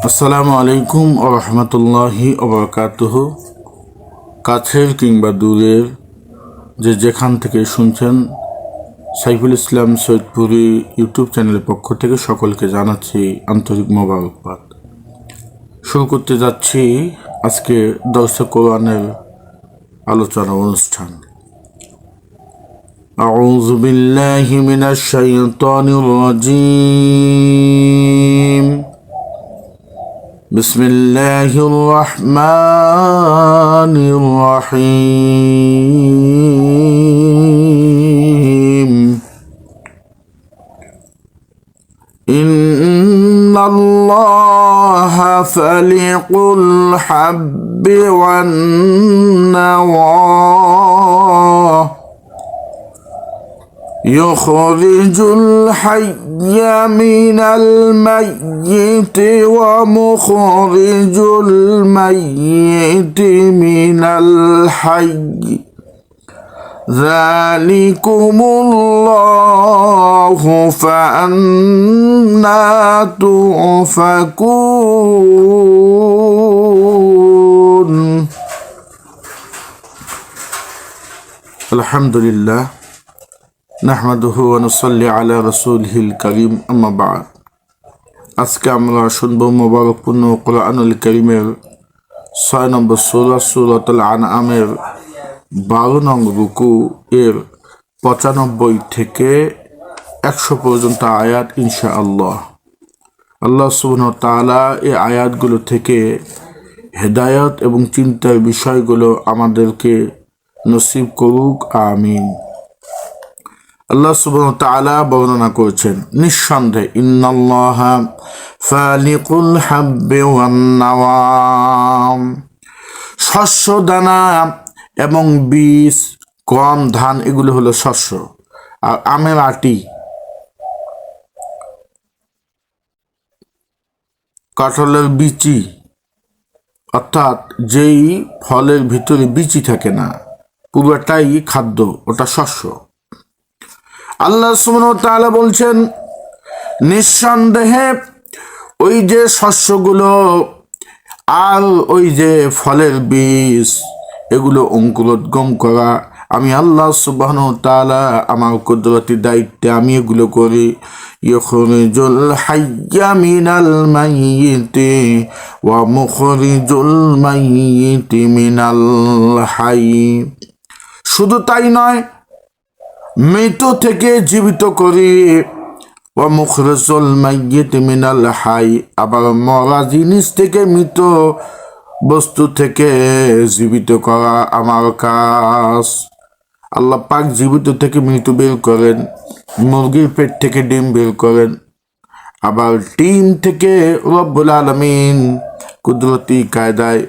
আসসালামু আলাইকুম ওয়া রাহমাতুল্লাহি ওয়া বারাকাতুহু। কাছের কিংবা দূরের যেখান থেকে শুনছেন, সাইফুল ইসলাম সৈয়দপুরি ইউটিউব চ্যানেলের পক্ষ থেকে সকলকে জানাচ্ছি আন্তরিক মোবারকবাদ। শুরু করতে যাচ্ছি আজকে দর্শে কোরআনের আলোচনা অনুষ্ঠান। আউযু বিল্লাহি মিনাশ শাইতানির রাজীম। بسم الله الرحمن الرحيم. إن الله فالق الحب والنوى يخرج الحي من الميت ومخرج الميت من الحي ذلكم الله فأنى تؤفكون. الحمد لله নাহমাদুহু ওয়া নুসাল্লি আলা রাসূলিহিল কারীম, আম্মা বা'দ। আজকে আমরা শুনব মোবারকপূর্ণ কোরআনুল কারীমের 6 নম্বর সূরা সূরাতুল আনআমের 12 নং রুকু এর 95 থেকে 100 পর্যন্ত আয়াত ইনশাআল্লাহ। আল্লাহ সুবহানাহু ওয়া তাআলা এই আয়াতগুলো থেকে হেদায়েত এবং চিন্তার বিষয়গুলো আমাদেরকে নসিব করুক, আমিন। আল্লাহ সুবহানাহু ওয়া তাআলা বর্ণনা করেছেন, নিঃসন্দেহে ইন্নাল্লাহা ফালিকুল হাব্বি ওয়ান নাওয়া, শস্য দানা এবং বীজ, গম, ধান এগুলো হলো শস্য। আর আমের আটি, কাঁঠালের বিচি, অর্থাৎ যেই ফলের ভিতরে বিচি থাকে না, পুরোটাই খাদ্য, ওটা শস্য। আল্লাহ সুবহানাহু ওয়া তাআলা বলছেন, নিঃসন্দেহে ওই যে শস্যগুলো আর ওই যে ফলের বীজ, এগুলো অঙ্কুরোদ্গম করা আমি আল্লাহ সুবহানাহু ওয়া তাআলা আমার কুদরতি দায়িত্বে আমি এগুলো করি। ইখরিজুল হাইয়্যা মিনাল মাইয়িতি ওয়া মুখরিজুল মাইয়িতি মিনাল হায়্য। শুধু তাই নয়, মৃত থেকে জীবিত করি, ওয়া মুখরিজুল মাইয়িতি মিনাল হায়্য, আবার মরা জিনিস থেকে, মৃত বস্তু থেকে জীবিত করা আমার কাজ। আল্লাহ পাক জীবিত থেকে মৃত বের করেন, মুরগির পেট থেকে ডিম বের করেন, আবার ডিম থেকে রব্বুল আলামিন কুদরতি কায়দায়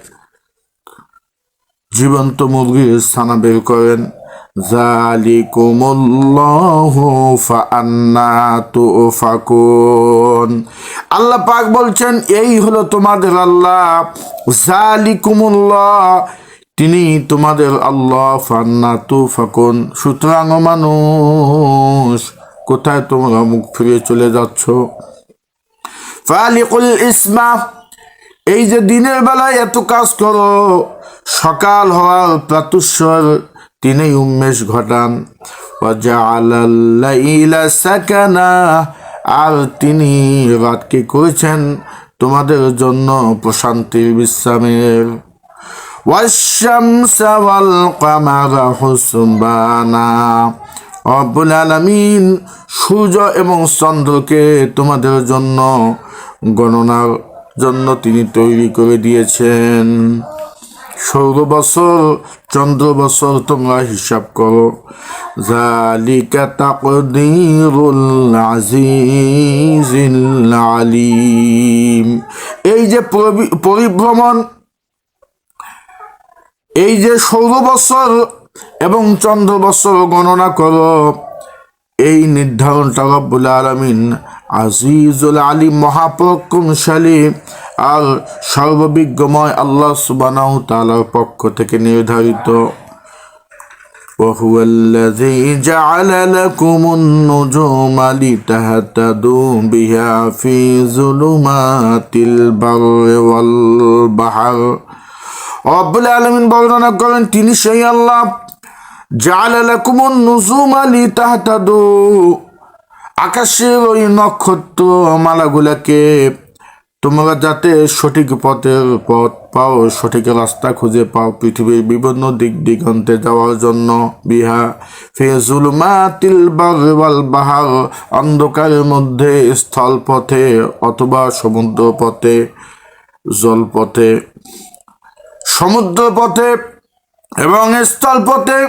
জীবন্ত মুরগির ছানা বের করেন। যালিকুমুল্লাহু ফাআন্না তুফাকুন। আল্লাহ পাক বলছেন, এই হলো তোমাদের আল্লাহ। যালিকুমুল্লাহ, তিনি তোমাদের আল্লাহ। ফাআন্না তুফাকুন, সুতরাং মানুষ কোথায় তোমরা মুখ ফিরে চলে যাচ্ছ? ফালিকুল ইসমা, এই যে দিনের বেলায় এত কাজ করো, সকাল হওয়ার প্রাতুস্বর তিনি উন্মেষ ঘটান। ওয়াজআলাল লাইলা সাকানা, আর তিনি রাতকে করেছেন তোমাদের জন্য প্রশান্তির বিশ্রামের। ওয়াশ-শামসা ওয়াল কামারা হুসবানা, রব্বুল আলামিন সূর্য এবং চন্দ্রকে তোমাদের জন্য গণনার জন্য তিনি তৈরি করে দিয়েছেন। সৌর বছর, চন্দ্র বছর তোমরা হিসাব করো। যালিকা তাকদীরুল আজিজিল আলিম, এই যে পরিভ্রমণ, এই যে সৌর বছর এবং চন্দ্র বছর গণনা করো, এই নির্ধারণটা রব্বুল আলামিন আজিজুল আলিম, মহাপরাক্রমশালী আর সর্ববিজ্ঞময় আল্লাহ সুবহানাহু ওয়া তাআলার পক্ষ থেকে নির্ধারিত। وهو الذي جعل لكم النجوم لتهتدوا بها في ظلمات البر والبحر রব্বুল আলামিন বর্ণনা করেন তিনি সেই আল্লাহ জাআলা লাকুমুন নুজুমা লিতাহতাদু আকাশের ওই নক্ষত্র মালাগুলাকে তোমরা যাতে সঠিক পথ পাও, সঠিক রাস্তা খুঁজে পাও পৃথিবীর বিভিন্ন দিক দিগন্তে যাওয়ার জন্য। বিহা ফি যুলুমাতিল বাররি ওয়াল বাহর অন্ধকারের মধ্যে স্থল পথে অথবা সমুদ্র পথে, জলপথে, সমুদ্র পথে এবং স্থল পথে,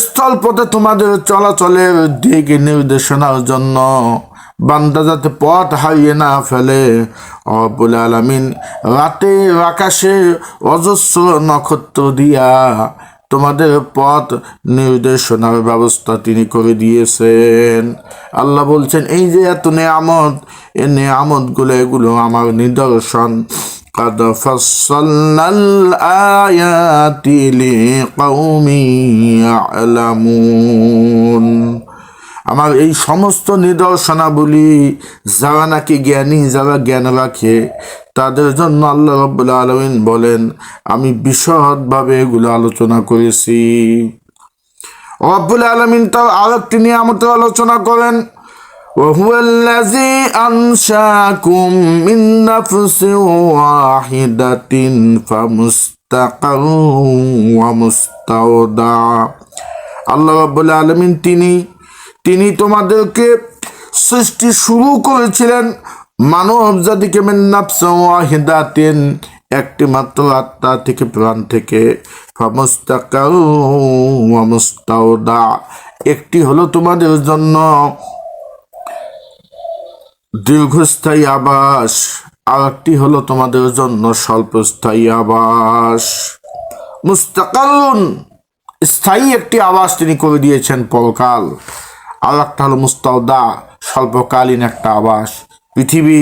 স্থল পথে তোমাদের চলাচলের দিক নির্দেশনার জন্য, বান্দা যাতে পথ হারিয়ে না ফেলে। রব্বুল আলামিন রাতের আকাশে অজস্র নক্ষত্র দিয়া তোমাদের পথ নির্দেশনার ব্যবস্থা তিনি করে দিয়েছেন। আল্লাহ বলছেন এই যে এত নেয়ামত, এই নেয়ামতগুলো এগুলো আমার নিদর্শন। قد فصلنا الآيات لقوم يعلمون আমার এই সমস্ত নিদর্শনাবলী যারা নাকি জ্ঞানী, যারা জ্ঞান রাখে তাদের জন্য আল্লাহ রাব্বুল আলামিন বলেন আমি বিশদভাবে এগুলো আলোচনা করেছি। রাব্বুল আলামিন তার আরেকটি নিয়ামতের আলোচনা করেন وهو الذي أنشأكم من نفس واحدة فمستقر ومستودع আল্লাহ রাব্বুল আলামিন তিনি তোমাদেরকে সৃষ্টি শুরু করেছিলেন মানব জাতিকে মিন নাফসিন ওয়াহিদাতিন একটি মাত্র আত্মা থেকে, প্রাণ থেকে। ফামুস্তাকার ওয়া মুস্তাওদা একটি হলো তোমাদের জন্য দীর্ঘস্থায়ী আবাস, আর একটি হলো তোমাদের জন্য স্বল্পস্থায়ী আবাস। মুস্তাকারুন স্থায়ী একটি আবাস তিনি করে দিয়েছেন পরকাল, আর একটা হলো মুস্তাওদা স্বল্পকালীন একটা আবাস। পৃথিবী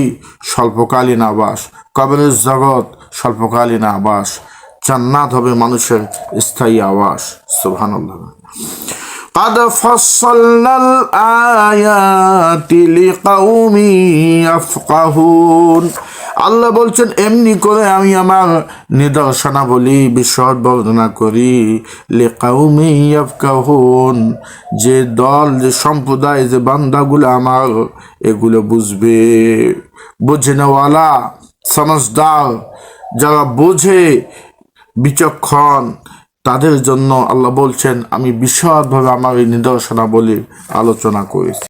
স্বল্পকালীন আবাস, কবরের জগৎ স্বল্পকালীন আবাস, জান্নাত হবে মানুষের স্থায়ী আবাস। সুবহানাল্লাহ। قد فصلنا الآيات لقوم يفقهون আল্লাহ বলছেন এমনি করে আমি আমার নিদর্শনাবলী বিশদ বর্ণনা করি লিকাউমি ইয়াফকাহুন যে দল, যে সম্প্রদায়, যে বান্দাগুলো আমার এগুলো বুঝবে, বুঝে নেওয়ালা, সমজদার, যারা বোঝে, বিচক্ষণ, তাদের জন্য আল্লাহ বলছেন আমি বিশদভাবে আমার এই নিদর্শনাবলী আলোচনা করেছি।